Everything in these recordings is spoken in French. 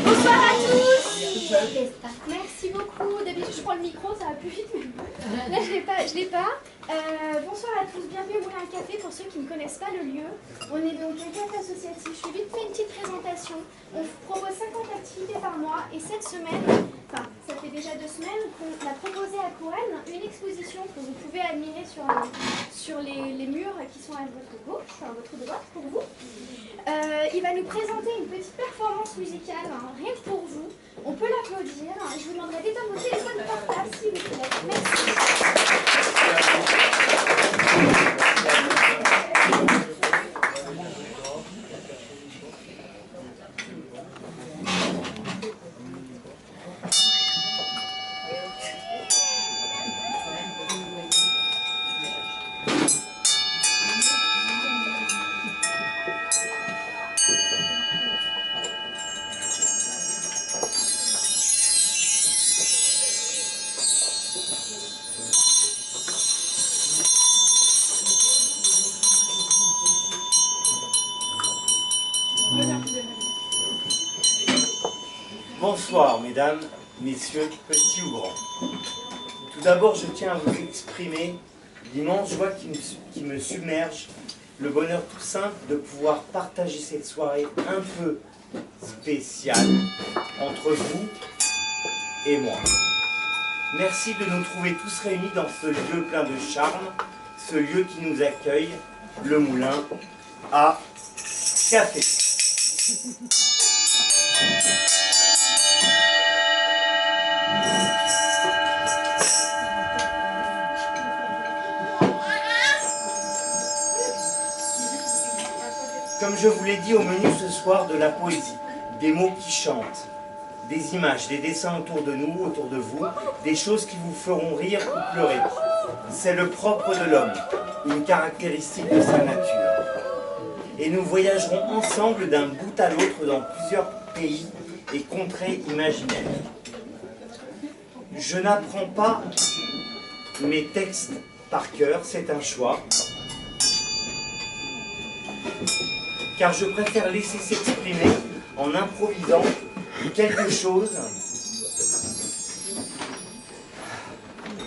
Bonsoir à tous. Merci beaucoup. D'habitude, je prends le micro, ça va plus vite. Mais là, je l'ai pas. Bonsoir à tous. Bienvenue au Moulin à Café pour ceux qui ne connaissent pas le lieu. On est donc un café associatif. Je vais vite faire une petite présentation. On propose 50 activités par mois et cette semaine, enfin, ça fait déjà 2 semaines qu'on a proposé à Cohen une exposition que vous pouvez admirer sur les murs qui sont à votre gauche, enfin à votre droite pour vous. Il va nous présenter une petite performance musicale, hein, rien que pour vous. On peut l'applaudir. Je vous demanderai d'éteindre vos téléphones portables s'il vous plaît. Merci. Bonsoir, mesdames, messieurs, petits ou grands. Tout d'abord, je tiens à vous exprimer l'immense joie qui me submerge, le bonheur tout simple de pouvoir partager cette soirée un peu spéciale entre vous et moi. Merci de nous trouver tous réunis dans ce lieu plein de charme, ce lieu qui nous accueille, le Moulin à Café. Comme je vous l'ai dit au menu ce soir, de la poésie, des mots qui chantent, des images, des dessins autour de nous, autour de vous, des choses qui vous feront rire ou pleurer. C'est le propre de l'homme, une caractéristique de sa nature. Et nous voyagerons ensemble d'un bout à l'autre dans plusieurs pays et contrées imaginaires. Je n'apprends pas mes textes par cœur, c'est un choix. Car je préfère laisser s'exprimer en improvisant quelque chose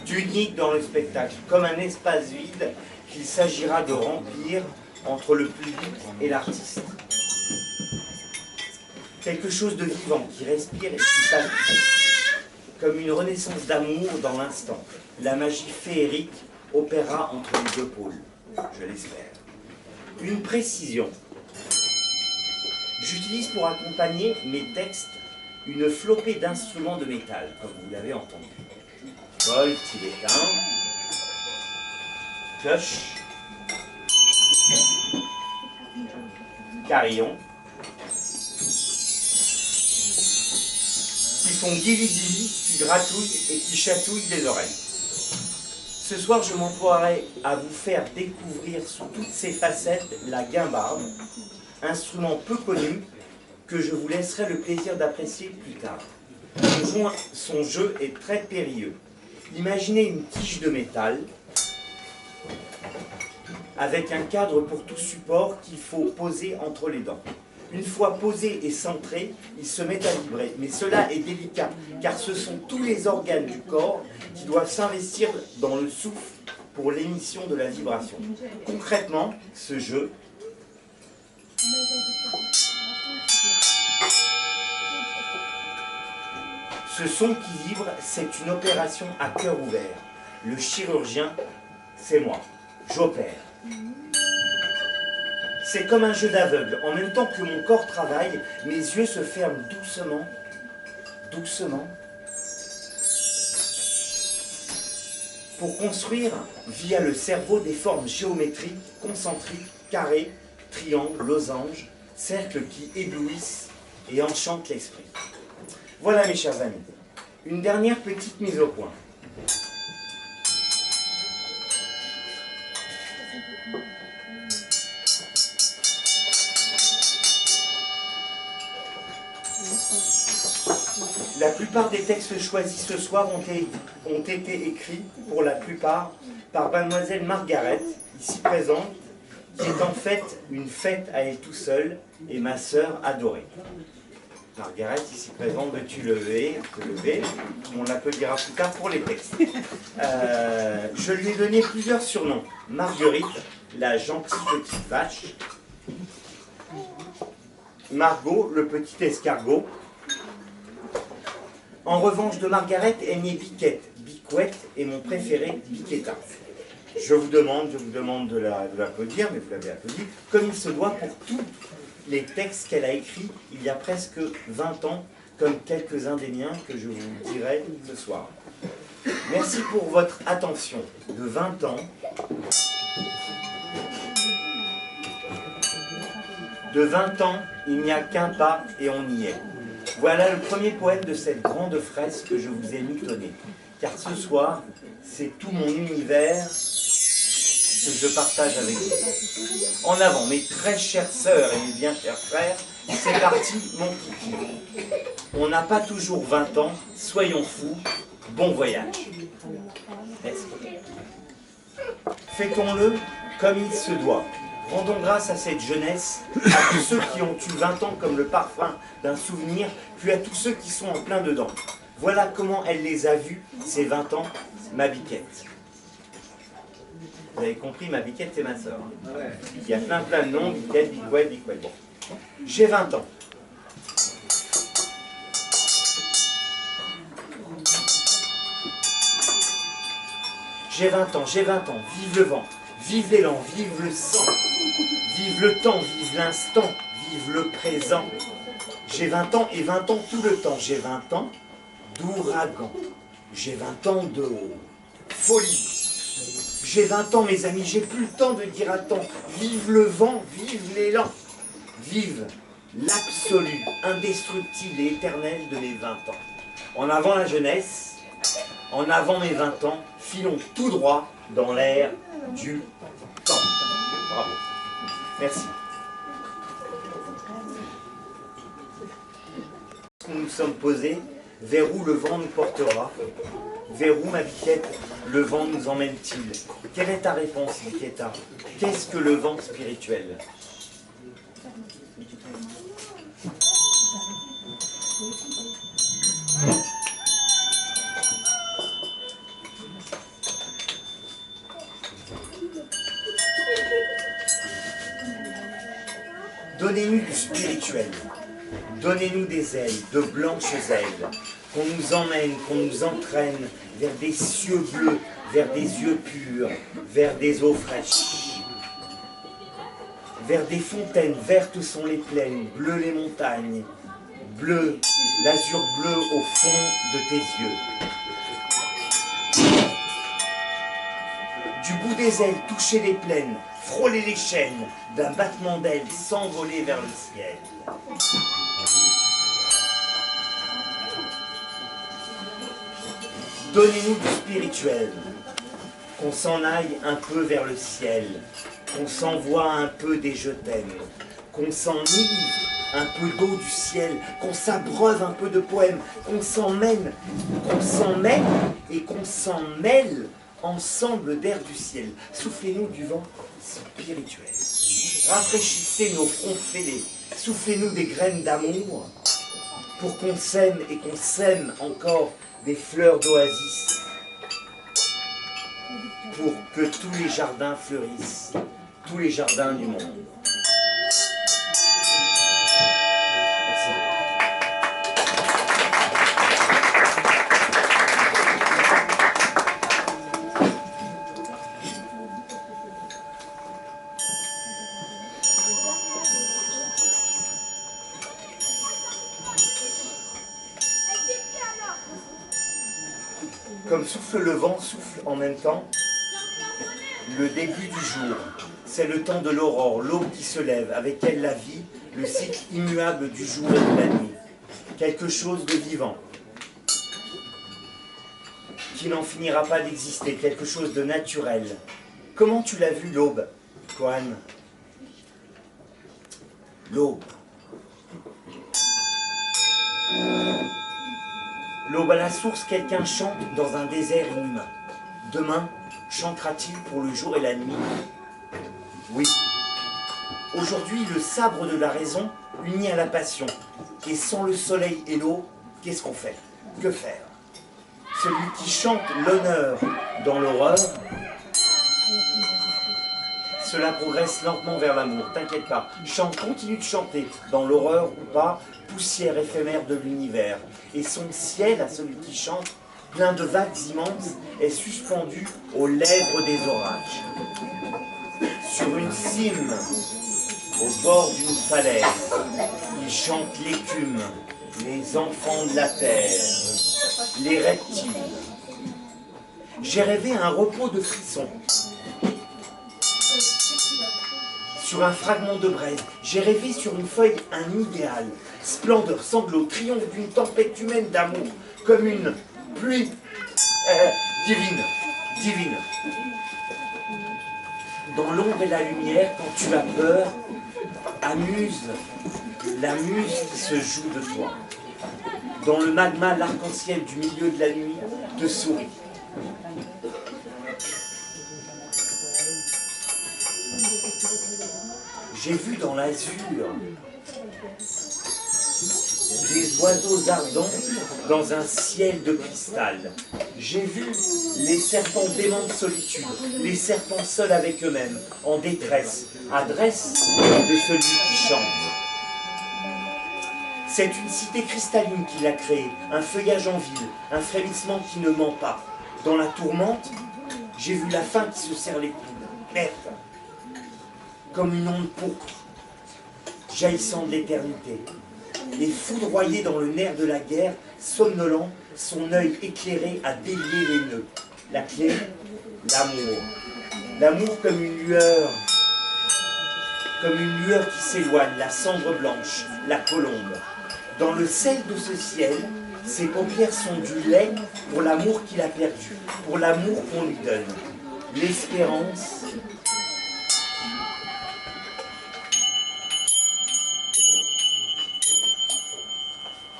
d'unique dans le spectacle, comme un espace vide qu'il s'agira de remplir entre le public et l'artiste. Quelque chose de vivant qui respire et qui palpite, comme une renaissance d'amour dans l'instant. La magie féerique opérera entre les deux pôles, je l'espère. Une précision. J'utilise pour accompagner mes textes une flopée d'instruments de métal, comme vous l'avez entendu. Bol tibétain, cloche, carillon, qui font guili-guili, qui gratouillent et qui chatouillent les oreilles. Ce soir, je m'emploierai à vous faire découvrir sous toutes ses facettes la guimbarde, instrument peu connu que je vous laisserai le plaisir d'apprécier plus tard. Son jeu est très périlleux. Imaginez une tige de métal avec un cadre pour tout support qu'il faut poser entre les dents. Une fois posé et centré, il se met à vibrer. Mais cela est délicat, car ce sont tous les organes du corps qui doivent s'investir dans le souffle pour l'émission de la vibration. Concrètement, ce jeu ce son qui vibre, c'est une opération à cœur ouvert. Le chirurgien, c'est moi. J'opère. C'est comme un jeu d'aveugle. En même temps que mon corps travaille, mes yeux se ferment doucement, doucement, pour construire, via le cerveau, des formes géométriques, concentriques, carrés, triangles, losanges, cercles qui éblouissent et enchantent l'esprit. Voilà mes chers amis, une dernière petite mise au point. La plupart des textes choisis ce soir ont été écrits, pour la plupart, par mademoiselle Margaret, ici présente, qui est en fait une fête à elle tout seul, et ma sœur adorée. Margaret, ici présente, veux-tu te lever? On l'applaudira plus tard pour les textes. Je lui ai donné plusieurs surnoms. Marguerite, la gentille petite vache. Margot, le petit escargot. En revanche de Margaret, elle n'est Biquette. Bicouette est mon préféré, Biquetta. Je vous demande de l'applaudir, mais vous l'avez applaudi, comme il se doit pour tous les textes qu'elle a écrits il y a presque 20 ans, comme quelques-uns des miens que je vous dirai ce soir. Merci pour votre attention. De 20 ans, il n'y a qu'un pas et on y est. Voilà le premier poème de cette grande fresque que je vous ai mitonné. Car ce soir, c'est tout mon univers que je partage avec vous. En avant, mes très chères sœurs et mes bien chers frères, c'est parti, mon kiki. On n'a pas toujours 20 ans, soyons fous, bon voyage. Fêtons-le comme il se doit. Rendons grâce à cette jeunesse, à tous ceux qui ont eu 20 ans comme le parfum d'un souvenir, puis à tous ceux qui sont en plein dedans. Voilà comment elle les a vus, ces 20 ans, ma Biquette. Vous avez compris, ma Biquette, c'est ma sœur. Il y a plein de noms, Biquette, Bicouette, Bicouette. Bon. J'ai 20 ans. J'ai 20 ans, vive le vent, vive l'élan, vive le sang, vive le temps, vive l'instant, vive le présent. J'ai 20 ans et 20 ans tout le temps. J'ai 20 ans d'ouragan. J'ai 20 ans de folie. J'ai 20 ans, mes amis, j'ai plus le temps de dire attends. Vive le vent, vive l'élan. Vive l'absolu, indestructible et éternel de mes 20 ans. En avant la jeunesse, en avant mes 20 ans, filons tout droit dans l'air du temps. Bravo. Merci. Nous nous sommes posés, vers où le vent nous portera? Vers où, ma Biquette, le vent nous emmène-t-il? Quelle est ta réponse, Biquetta? Qu'est-ce que le vent spirituel? Donnez-nous du spirituel. Donnez-nous des ailes, de blanches ailes, qu'on nous emmène, qu'on nous entraîne vers des cieux bleus, vers des yeux purs, vers des eaux fraîches. Vers des fontaines, vertes sont les plaines, bleues les montagnes, bleu, l'azur bleu au fond de tes yeux. Du bout des ailes, toucher les plaines, frôler les chaînes, d'un battement d'ailes, s'envoler vers le ciel. Donnez-nous du spirituel, qu'on s'en aille un peu vers le ciel, qu'on s'envoie un peu des je t'aime, qu'on s'enivre un peu d'eau du ciel, qu'on s'abreuve un peu de poèmes, qu'on s'emmène et qu'on s'en mêle ensemble d'air du ciel. Soufflez-nous du vent spirituel. Rafraîchissez nos fronts fêlés. Soufflez-nous des graines d'amour pour qu'on s'aime et qu'on sème encore des fleurs d'oasis, pour que tous les jardins fleurissent, tous les jardins du monde. Comme souffle le vent, souffle en même temps le début du jour. C'est le temps de l'aurore, l'aube qui se lève, avec elle la vie, le cycle immuable du jour et de la nuit. Quelque chose de vivant, qui n'en finira pas d'exister, quelque chose de naturel. Comment tu l'as vu l'aube, Kohan? L'aube. L'aube à la source, quelqu'un chante dans un désert inhumain. Demain, chantera-t-il pour le jour et la nuit? Oui, Aujourd'hui, le sabre de la raison uni à la passion. Et sans le soleil et l'eau, qu'est-ce qu'on fait? Que faire? Celui qui chante l'honneur dans l'horreur, cela progresse lentement vers l'amour. T'inquiète pas, chante, continue de chanter, dans l'horreur ou pas, poussière éphémère de l'univers. Et son ciel, à celui qui chante, plein de vagues immenses, est suspendu aux lèvres des orages. Sur une cime, au bord d'une falaise, il chante l'écume, les enfants de la terre, les reptiles. J'ai rêvé un repos de frissons. Sur un fragment de braise, j'ai rêvé sur une feuille un idéal, splendeur, sanglot, triomphe d'une tempête humaine d'amour, comme une pluie divine. Dans l'ombre et la lumière, quand tu as peur, amuse la muse qui se joue de toi. Dans le magma, l'arc-en-ciel du milieu de la nuit te sourit. J'ai vu dans l'azur des oiseaux ardents dans un ciel de cristal. J'ai vu les serpents démons de solitude, les serpents seuls avec eux-mêmes, en détresse, adresse de celui qui chante. C'est une cité cristalline qui l'a créée, un feuillage en ville, un frémissement qui ne ment pas. Dans la tourmente, j'ai vu la faim qui se serre les coudes, nette, comme une onde pourpre, jaillissant de l'éternité. Et foudroyé dans le nerf de la guerre, somnolent, son œil éclairé a délié les nœuds. La clé, l'amour. L'amour comme une lueur qui s'éloigne, la cendre blanche, la colombe. Dans le sel de ce ciel, ses paupières sont du lait pour l'amour qu'il a perdu, pour l'amour qu'on lui donne. L'espérance,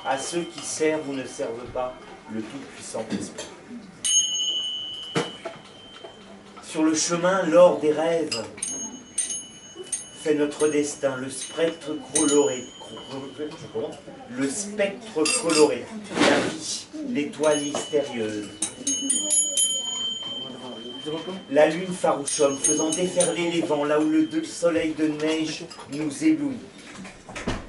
à ceux qui servent ou ne servent pas le Tout-Puissant Esprit. Sur le chemin, l'or des rêves fait notre destin, le spectre coloré, la vie, l'étoile mystérieuse. La lune farouchonne, faisant déferler les vents, là où le soleil de neige nous éblouit.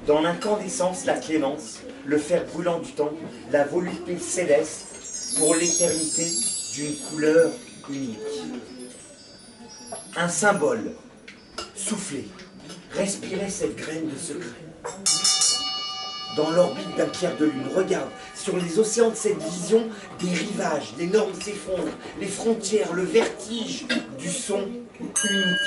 Dans l'incandescence, la clémence, le fer brûlant du temps, la volupté céleste, pour l'éternité d'une couleur unique. Un symbole, souffler, respirer cette graine de secret. Dans l'orbite d'un pierre de lune, regarde, sur les océans de cette vision, des rivages, les normes s'effondrent, les frontières, le vertige du son unique.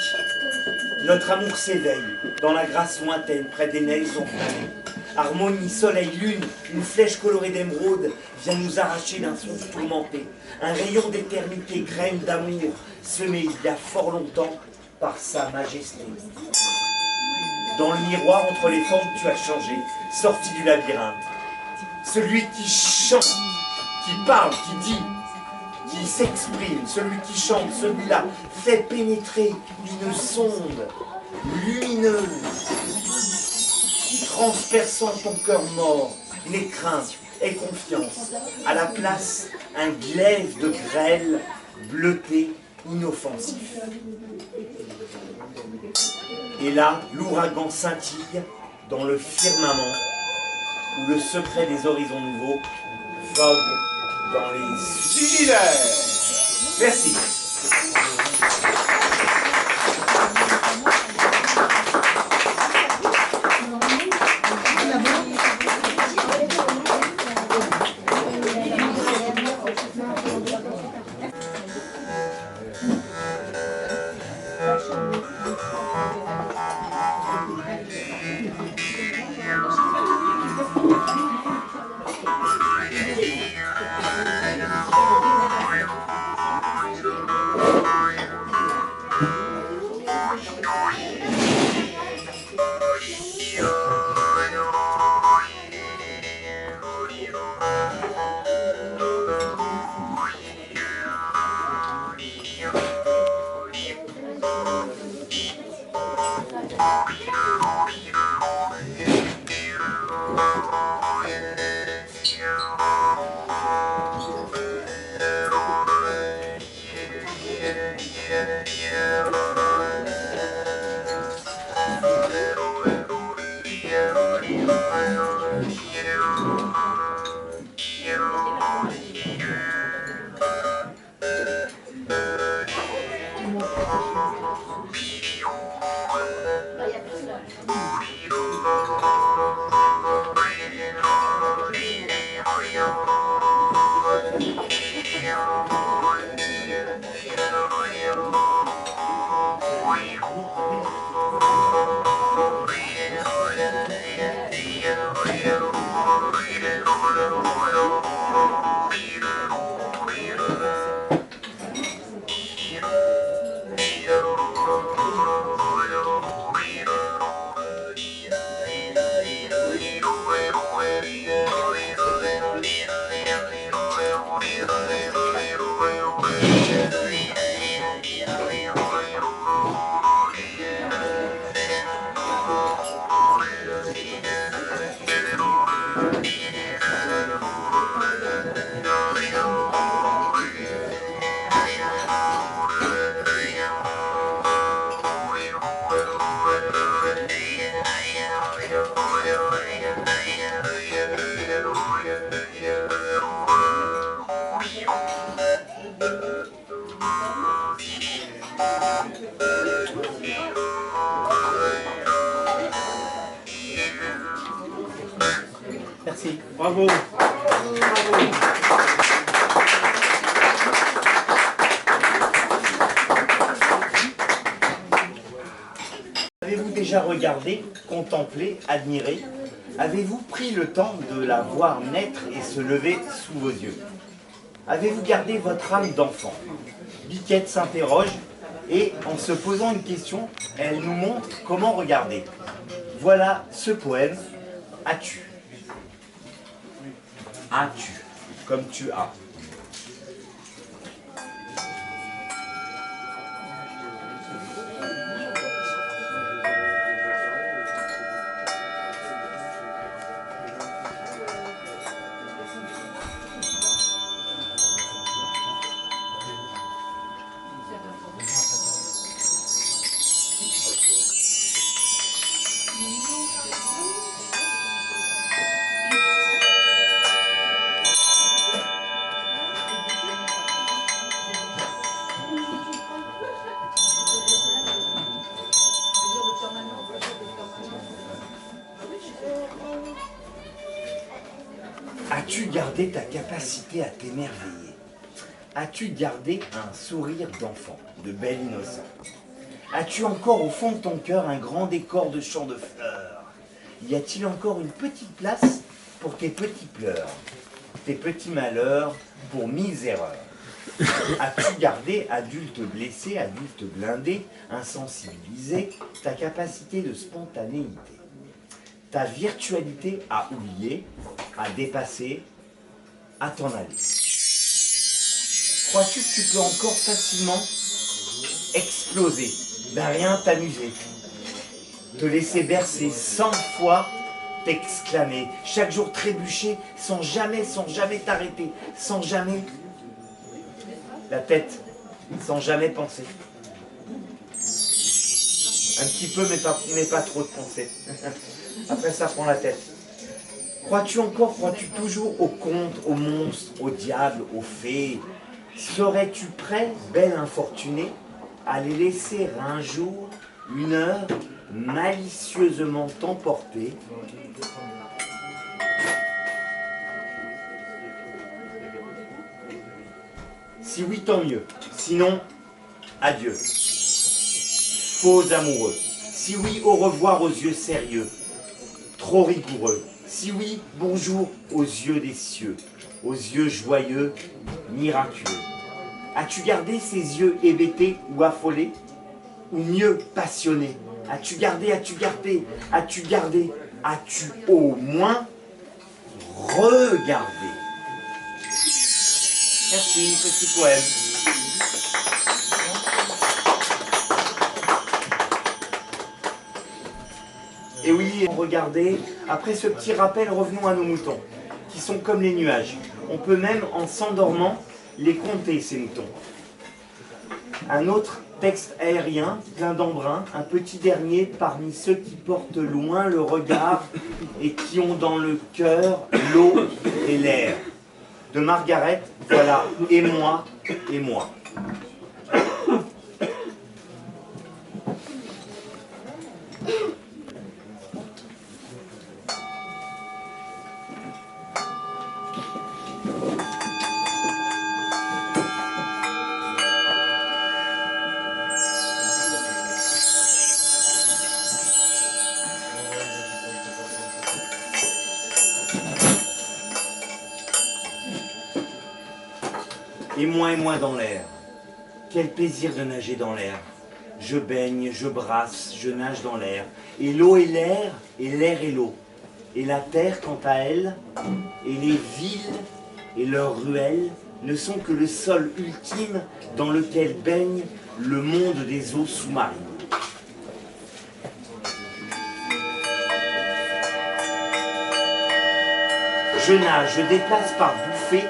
Notre amour s'éveille, dans la grâce lointaine, près des neiges enflammées. Harmonie, soleil, lune, une flèche colorée d'émeraude vient nous arracher d'un souffle tourmenté. Un rayon d'éternité, graine d'amour, semé il y a fort longtemps par sa majesté. Dans le miroir entre les formes tu as changé, sorti du labyrinthe. Celui qui chante, qui parle, qui dit, qui s'exprime, celui qui chante, celui-là, fait pénétrer une sonde lumineuse, transperçant ton cœur mort, les craintes et confiance. À la place, un glaive de grêle bleuté, inoffensif. Et là, l'ouragan scintille dans le firmament où le secret des horizons nouveaux vogue dans les univers. Merci. Merci. Bravo. Avez-vous déjà regardé, contemplé, admiré? Avez-vous pris le temps de la voir naître et se lever sous vos yeux? Avez-vous gardé votre âme d'enfant? Biquette s'interroge et, en se posant une question, elle nous montre comment regarder. Voilà ce poème. As-tu? As-tu, comme tu as. As-tu gardé ta capacité à t'émerveiller? As-tu gardé un sourire d'enfant, de belle innocence? As-tu encore au fond de ton cœur un grand décor de champs de fleurs? Y a-t-il encore une petite place pour tes petits pleurs, tes petits malheurs pour mille erreurs? As-tu gardé, adulte blessé, adulte blindé, insensibilisé, ta capacité de spontanéité, ta virtualité à oublier, à dépasser, à t'en aller? Crois-tu que tu peux encore facilement exploser, d'un rien t'amuser, te laisser bercer 100 fois, t'exclamer, chaque jour trébucher, sans jamais t'arrêter, sans jamais la tête, sans jamais penser? Un petit peu, mais pas trop de pensée. Après ça, prends la tête. Crois-tu encore, crois-tu toujours aux contes, aux monstres, aux diables, aux fées? Serais-tu prêt, belle infortunée, à les laisser un jour, une heure, malicieusement t'emporter? Si oui, tant mieux. Sinon, adieu. Faux amoureux. Si oui, au revoir aux yeux sérieux, trop rigoureux. Si oui, bonjour aux yeux des cieux, aux yeux joyeux, miraculeux. As-tu gardé ces yeux hébétés ou affolés, ou mieux passionnés? As-tu gardé, as-tu au moins regardé? Merci, petit poème. Et oui, regardez, après ce petit rappel, revenons à nos moutons, qui sont comme les nuages. On peut même, en s'endormant, les compter, ces moutons. Un autre texte aérien, plein d'embrun, un petit dernier parmi ceux qui portent loin le regard et qui ont dans le cœur l'eau et l'air. De Margaret, voilà, et moi, et moi. Et moi dans l'air. Quel plaisir de nager dans l'air. Je baigne, je brasse, je nage dans l'air. Et l'eau est l'air, et l'air est l'eau. Et la terre, quant à elle, et les villes et leurs ruelles ne sont que le sol ultime dans lequel baigne le monde des eaux sous-marines. Je nage, je déplace par bouffées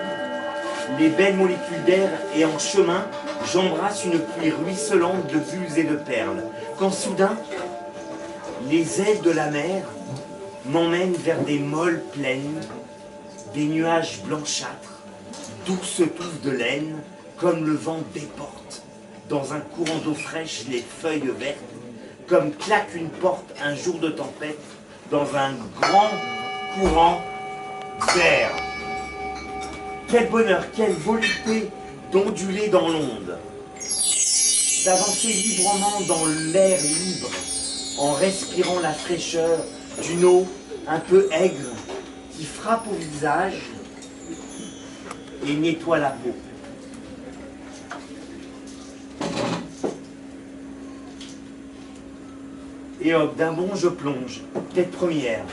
les belles molécules d'air et en chemin, j'embrasse une pluie ruisselante de bulles et de perles. Quand soudain, les ailes de la mer m'emmènent vers des molles plaines, des nuages blanchâtres, douces touffes de laine, comme le vent déporte dans un courant d'eau fraîche les feuilles vertes, comme claque une porte un jour de tempête dans un grand courant d'air. Quel bonheur, quelle volupté d'onduler dans l'onde, d'avancer librement dans l'air libre, en respirant la fraîcheur d'une eau un peu aigre qui frappe au visage et nettoie la peau. Et hop, d'un bond je plonge, tête première.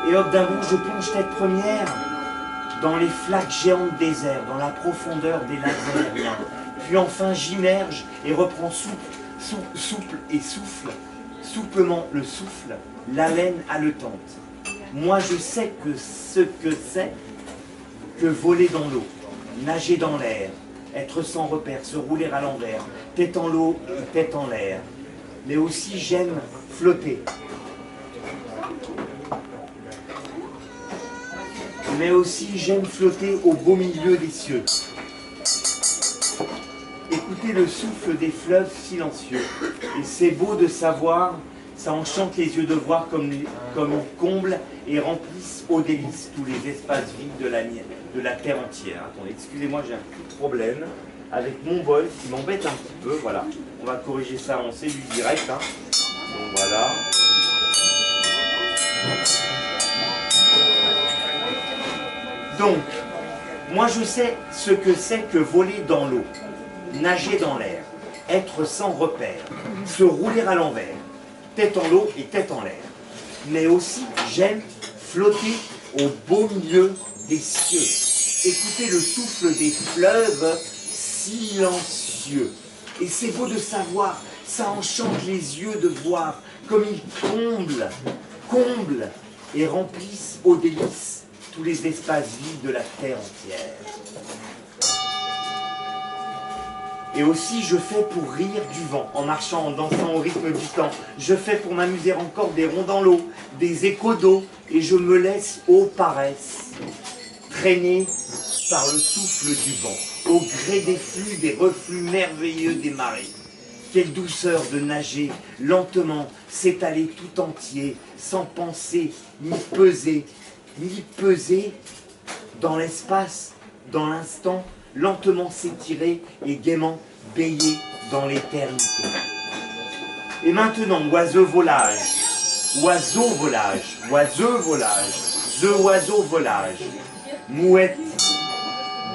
Et hop, d'un bond je plonge tête première dans les flaques géantes des airs, dans la profondeur des lacs aériens. Puis enfin j'immerge et reprends souple et souffle, souplement le souffle, l'haleine haletante. Moi je sais que ce que c'est que voler dans l'eau, nager dans l'air, être sans repère, se rouler à l'envers, tête en l'eau, tête en l'air. Mais aussi j'aime flotter. Mais aussi j'aime flotter au beau milieu des cieux. Écouter le souffle des fleuves silencieux. Et c'est beau de savoir, ça enchante les yeux de voir comme ils comblent et remplissent aux délices tous les espaces vides de la terre entière. Attendez, excusez-moi, j'ai un petit problème avec mon bol qui m'embête un petit peu. Voilà, on va corriger ça en cellule directe. Hein. Donc voilà. Donc, moi je sais ce que c'est que voler dans l'eau, nager dans l'air, être sans repère, se rouler à l'envers, tête en l'eau et tête en l'air. Mais aussi, j'aime flotter au beau milieu des cieux, écouter le souffle des fleuves silencieux. Et c'est beau de savoir, ça enchante les yeux de voir comme ils comblent et remplissent aux délices tous les espaces vides de la terre entière. Et aussi, je fais pour rire du vent, en marchant, en dansant au rythme du temps. Je fais pour m'amuser encore des ronds dans l'eau, des échos d'eau, et je me laisse aux paresses, traîner par le souffle du vent, au gré des flux, des reflux merveilleux des marées. Quelle douceur de nager lentement, s'étaler tout entier, sans penser, ni peser dans l'espace, dans l'instant, lentement s'étirer et gaiement bailler dans l'éternité. Et maintenant, oiseau volage, oiseau volage, oiseau volage, oiseau volage, mouette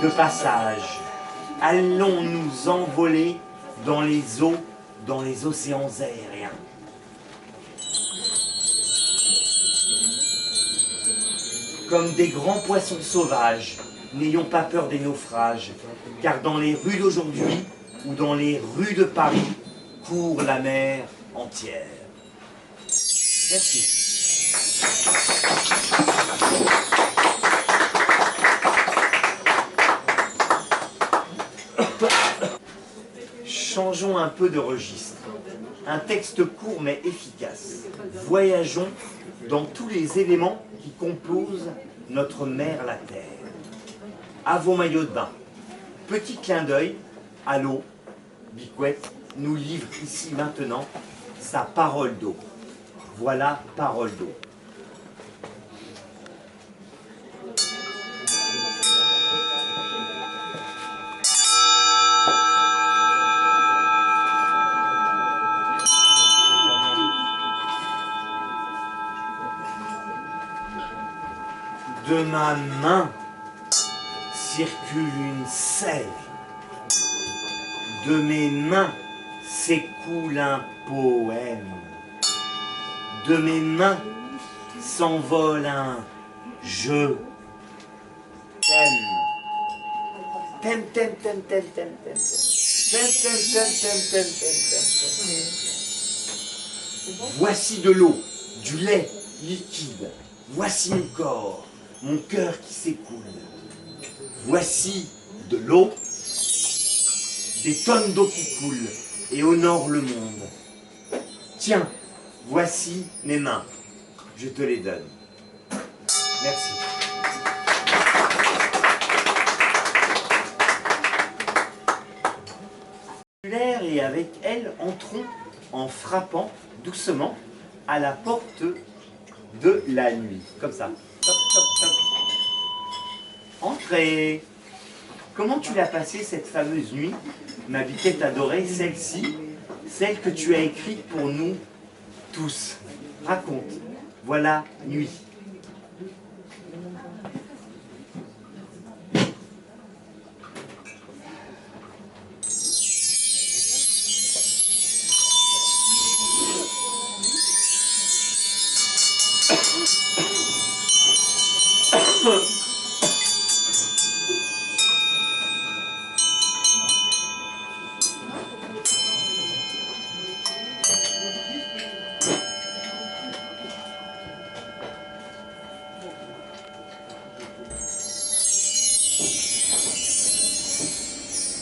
de passage, allons nous envoler dans les eaux, dans les océans aériens. Comme des grands poissons sauvages, n'ayons pas peur des naufrages, car dans les rues d'aujourd'hui ou dans les rues de Paris court la mer entière. Merci. Changeons un peu de registre. Un texte court mais efficace. Voyageons dans tous les éléments qui composent notre mère la Terre. À vos maillots de bain. Petit clin d'œil à l'eau. Bicouette nous livre ici maintenant sa parole d'eau. Voilà parole d'eau. De ma main circule une sève. De mes mains s'écoule un poème. De mes mains s'envole un je t'aime. T'aime, t'aime, t'aime, t'aime, t'aime, t'aime. T'aime, t'aime, t'aime, t'aime, t'aime, t'aime, t'aime. Voici de l'eau, du lait liquide. Voici mon corps, mon cœur qui s'écoule. Voici de l'eau, des tonnes d'eau qui coulent et honorent le monde. Tiens, voici mes mains, je te les donne. Merci. Et avec elle, entrons en frappant doucement à la porte de la nuit. Comme ça. Top, top, top. Entrez. Comment tu l'as passée cette fameuse nuit, ma biquette adorée, celle-ci, celle que tu as écrite pour nous tous. Raconte. Voilà nuit.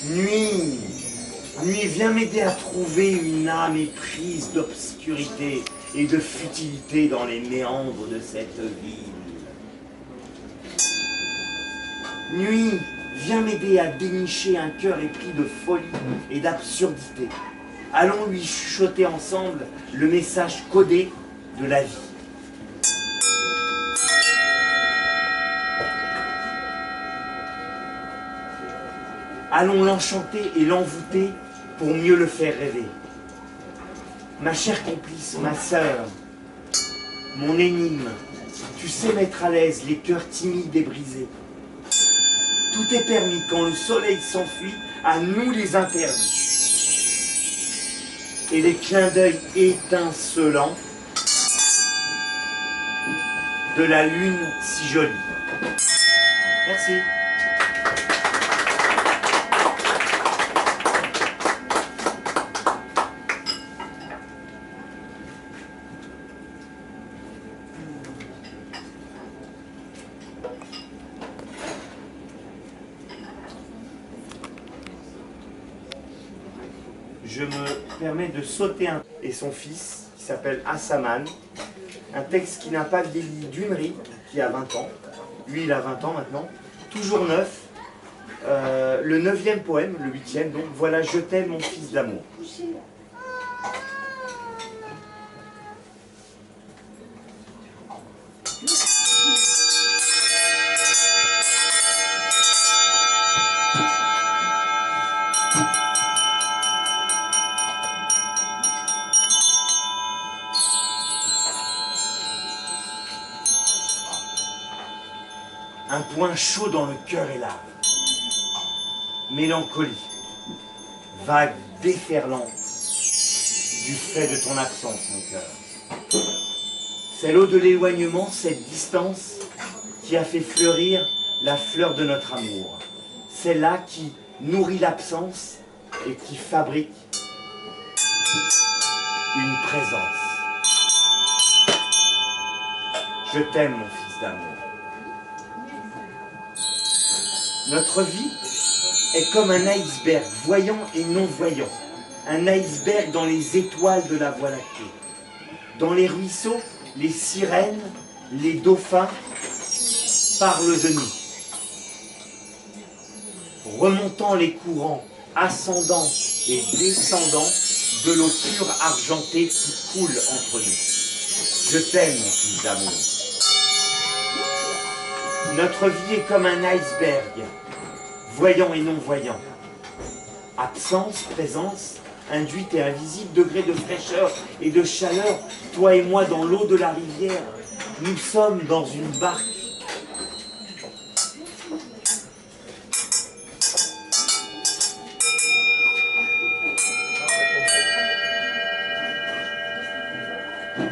Nuit, nuit, viens m'aider à trouver une âme éprise d'obscurité et de futilité dans les méandres de cette ville. Nuit, viens m'aider à dénicher un cœur épris de folie et d'absurdité. Allons lui chuchoter ensemble le message codé de la vie. Allons l'enchanter et l'envoûter pour mieux le faire rêver. Ma chère complice, ma sœur, mon énigme, tu sais mettre à l'aise les cœurs timides et brisés. Tout est permis quand le soleil s'enfuit, à nous les interdits. Et les clins d'œil étincelants de la lune si jolie. Merci. Je me permets de sauter et son fils, qui s'appelle Assaman, un texte qui n'a pas vieilli d'une ride, qui a 20 ans. Lui, il a 20 ans maintenant, toujours neuf. Le 9e poème, le 8e, donc voilà, je t'aime mon fils d'amour. Un point chaud dans le cœur et l'âme. Mélancolie, vague déferlante du fait de ton absence, mon cœur. C'est l'eau de l'éloignement, cette distance, qui a fait fleurir la fleur de notre amour. C'est là qui nourrit l'absence et qui fabrique une présence. Je t'aime, mon fils d'amour. Notre vie est comme un iceberg, voyant et non-voyant. Un iceberg dans les étoiles de la Voie lactée. Dans les ruisseaux, les sirènes, les dauphins parlent de nous. Remontant les courants, ascendants et descendants de l'eau pure argentée qui coule entre nous. Je t'aime, mon fils d'amour. Notre vie est comme un iceberg, voyant et non-voyant. Absence, présence, induite et invisible, degré de fraîcheur et de chaleur, toi et moi dans l'eau de la rivière, nous sommes dans une barque.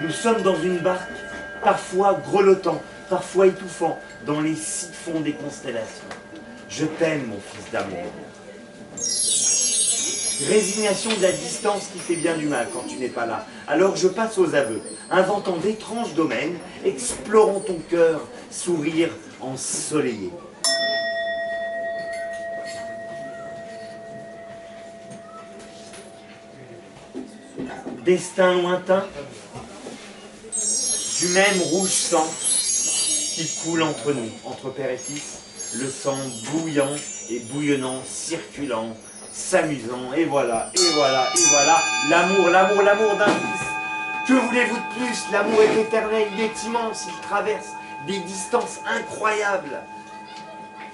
Nous sommes dans une barque, parfois grelottant, parfois étouffant, dans les siphons des constellations. Je t'aime, mon fils d'amour. Résignation de la distance qui fait bien du mal quand tu n'es pas là. Alors je passe aux aveux, inventant d'étranges domaines, explorant ton cœur, sourire ensoleillé. Destin lointain, du même rouge sang qui coule entre nous, entre père et fils, le sang bouillant et bouillonnant, circulant, s'amusant, et voilà, l'amour, l'amour, l'amour d'un fils. Que voulez-vous de plus? L'amour est éternel, il est immense, il traverse des distances incroyables.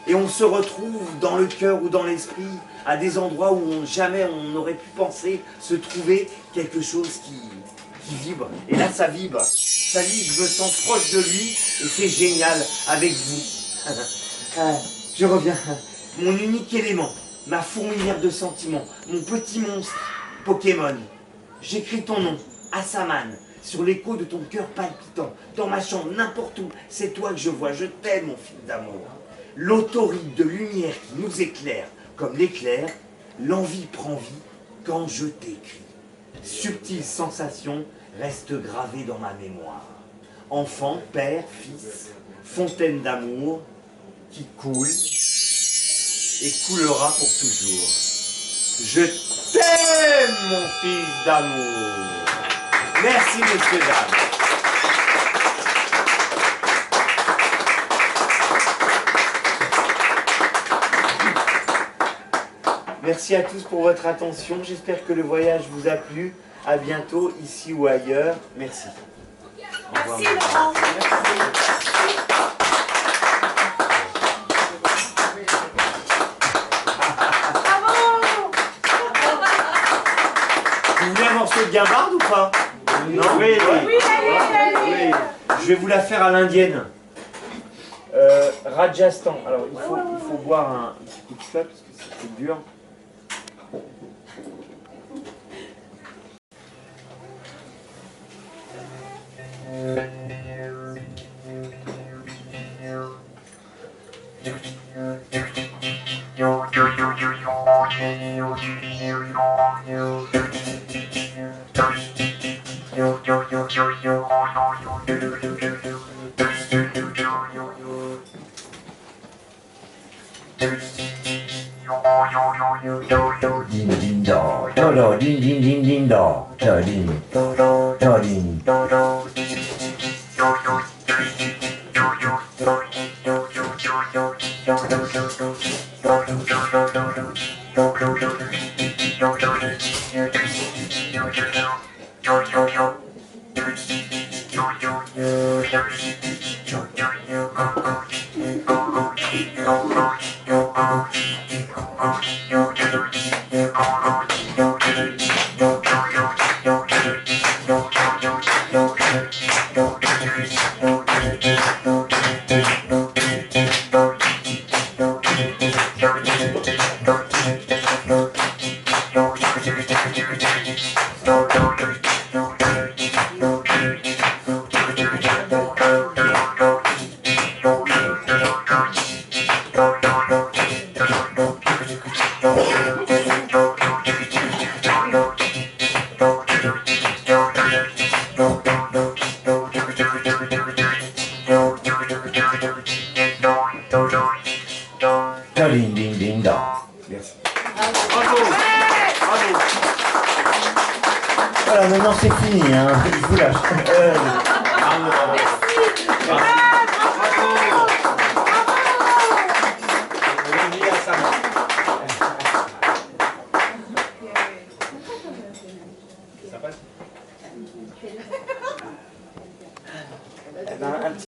Et on se retrouve dans le cœur ou dans l'esprit, à des endroits où jamais on n'aurait pu penser se trouver quelque chose qui vibre. Et là, ça vibre, je me sens proche de lui, et c'est génial avec vous. Je reviens, mon unique élément, ma fourmilière de sentiments, mon petit monstre, Pokémon. J'écris ton nom, Asaman, sur l'écho de ton cœur palpitant, dans ma chambre, n'importe où, c'est toi que je vois, je t'aime, mon fils d'amour. L'autorite de lumière qui nous éclaire, comme l'éclair, l'envie prend vie quand je t'écris. Subtile sensation reste gravée dans ma mémoire. Enfant, père, fils, fontaine d'amour qui coule et coulera pour toujours. Je t'aime, mon fils d'amour. Merci, messieurs, dames. Merci à tous pour votre attention. J'espère que le voyage vous a plu. À bientôt, ici ou ailleurs. Merci. Au revoir. Merci, Laurent. Vous voulez un morceau de guimbarde ou pas? Non, oui. Je vais vous la faire à l'indienne. Rajasthan. Alors, il faut boire un petit coup de ça parce que c'est dur. Din din da, da da din din din din da, da din da da da din da da. No. ta din din din da. Merci. Bravo. Bravo. Voilà, maintenant c'est fini, hein. Je vous lâche. Bravo. Merci.